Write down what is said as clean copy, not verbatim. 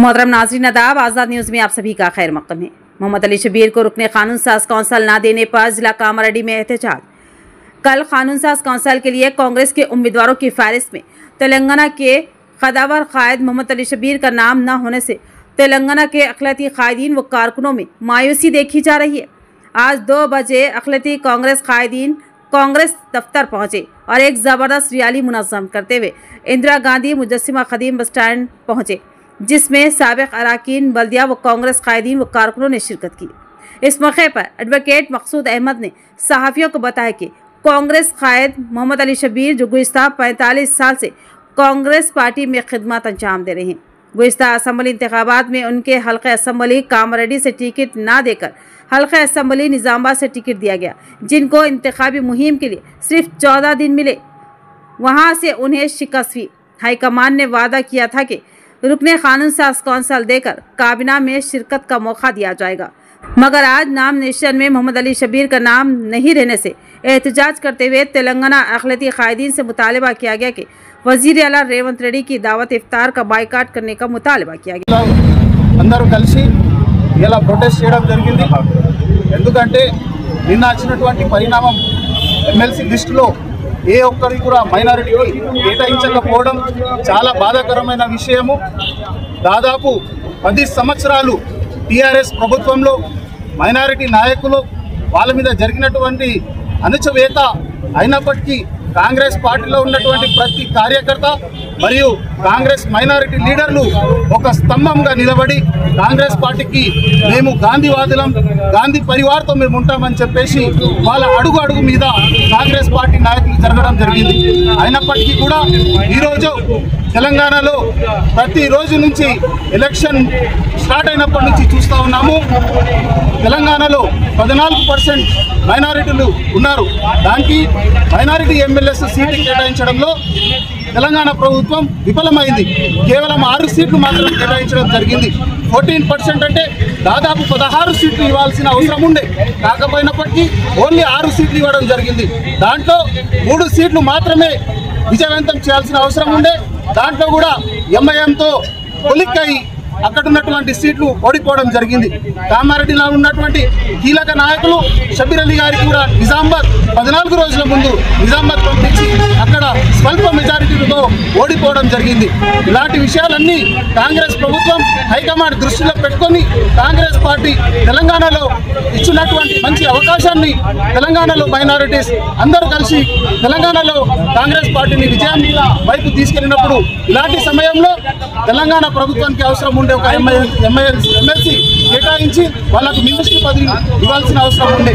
मोहतरम नाज़रीन अदाब, आज़ाद न्यूज़ में आप सभी का खैर मक़दम है। मोहम्मद अली शबीर को रुकने कानून साज कौंसल ना देने पर जिला कामारेड्डी में एहतजाज। कल कानून साज कौंसल के लिए कांग्रेस के उम्मीदवारों की फहरिस्त में तेलंगाना के कदावर कायद मोहम्मद अली शबीर का नाम न होने से तेलंगाना के अक़लियती कायदीन व कारकुनों में मायूसी देखी जा रही है। आज 2 बजे अक़लियती कांग्रेस कायदीन कांग्रेस दफ्तर पहुंचे और एक ज़बरदस्त रैली मुनज़्ज़म करते हुए इंदिरा गांधी मुजस्सिमा ख़दीम बस स्टैंड पहुंचे, जिसमें साबिक़ अरकान बल्दिया व कांग्रेस कायदीन व कारकुनों ने शिरकत की। इस मौके पर एडवोकेट मकसूद अहमद ने सहाफ़ियों को बताया कि कांग्रेस कायद मोहम्मद अली शबीर जो गुज़िश्ता 45 साल से कांग्रेस पार्टी में खिदमत अंजाम दे रहे हैं, गुज़िश्ता असम्बली इंतखाबात में उनके हल्क़े असम्बली कामारेड्डी से टिकट ना देकर हल्क़े असम्बली निज़ामाबाद से टिकट दिया गया, जिनको इंतखाबी मुहिम के लिए सिर्फ 14 दिन मिले। वहां से उन्हें शिकस्त हुई। हाईकमान ने वादा किया था कि रुकने कानून साज कौंसल देकर काबिना में शिरकत का मौका दिया जाएगा, मगर आज नामनेशन में मोहम्मद अली शबीर का नाम नहीं रहने से एहतजाज करते हुए तेलंगाना अक़लियती कायदीन से मुतालबा किया गया कि वज़ीर आला रेवंत रेड्डी की दावत इफ्तार का बायकाट करने का मुतालबा किया गया। అందరూ కలిసి ఇలా ప్రొటెస్ట్ చేయడం జరిగింది। ఎందుకంటే నిన్న వచ్చినటువంటి పరిణామం ఎమ్మెల్సీ లిస్టులో ఏ ఒక్కరికి కూడా మైనారిటీకి కేటాయించకపోవడం చాలా బాధాకరమైన విషయము। దాదాపు 10 సంవత్సరాలు టీఆర్ఎస్ ప్రభుత్వంలో మైనారిటీ నాయకులు వాళ్ళ మీద జరిగినటువంటి అణచివేత అయినప్పటికీ కాంగ్రెస్ పార్టీలో ఉన్నటువంటి ప్రతి కార్యకర్త మరియు కాంగ్రెస్ మైనారిటీ లీడర్లు ఒక స్తంభంగా నిలబడి కాంగ్రెస్ పార్టీకి మేము గాంధీవాదులం, గాంధీ పరివార్తో మేము ఉంటామని చెప్పేసి వాళ్ళ అడుగు అడుగు మీద కాంగ్రెస్ పార్టీ నాయకులు జరగడం జరిగింది। అయినప్పటికీ కూడా ఈరోజు తెలంగాణలో ప్రతిరోజు నుంచి ఎలక్షన్ స్టార్ట్ అయినప్పటి నుంచి చూస్తూ ఉన్నాము, తెలంగాణలో 14% మైనారిటీలు ఉన్నారు। దానికి మైనారిటీ ఎమ్మెల్యేస్ సీట్లు కేటాయించడంలో తెలంగాణ ప్రభుత్వం విఫలమైంది। కేవలం 6 సీట్లు మాత్రం కేటాయించడం జరిగింది। 14% అంటే దాదాపు 16 సీట్లు ఇవ్వాల్సిన అవసరం ఉండే, కాకపోయినప్పటికీ ఓన్లీ 6 సీట్లు ఇవ్వడం జరిగింది। దాంట్లో 3 సీట్లు మాత్రమే విజయవంతం చేయాల్సిన అవసరం ఉండే, దాంట్లో కూడా ఎంఐఎంతో కొలిక్కై అక్కడ ఉన్నటువంటి సీట్లు ఓడిపోవడం జరిగింది। కామారెడ్డిలో ఉన్నటువంటి కీలక నాయకులు షబీర్ అలీ గారికి కూడా నిజామాబాద్ 14 రోజుల ముందు నిజామాబాద్ పంపించి అక్కడ స్వల్ప మెజారిటీతో ఓడిపోవడం జరిగింది। ఇలాంటి విషయాలన్నీ కాంగ్రెస్ ప్రభుత్వం హైకమాండ్ దృష్టిలో పెట్టుకొని కాంగ్రెస్ పార్టీ తెలంగాణలో ఇచ్చినటువంటి మంచి అవకాశాన్ని తెలంగాణలో మైనారిటీస్ అందరూ కలిసి తెలంగాణలో కాంగ్రెస్ పార్టీని విజయం వైపు తీసుకెళ్ళినప్పుడు ఇలాంటి సమయంలో తెలంగాణ ప్రభుత్వానికి అవసరం ఉండే ఒక ఎమ్మెల్సీ కేటాయించి వాళ్ళకు మినిస్ట్రీ పదవి ఇవ్వాల్సిన అవసరం ఉండే।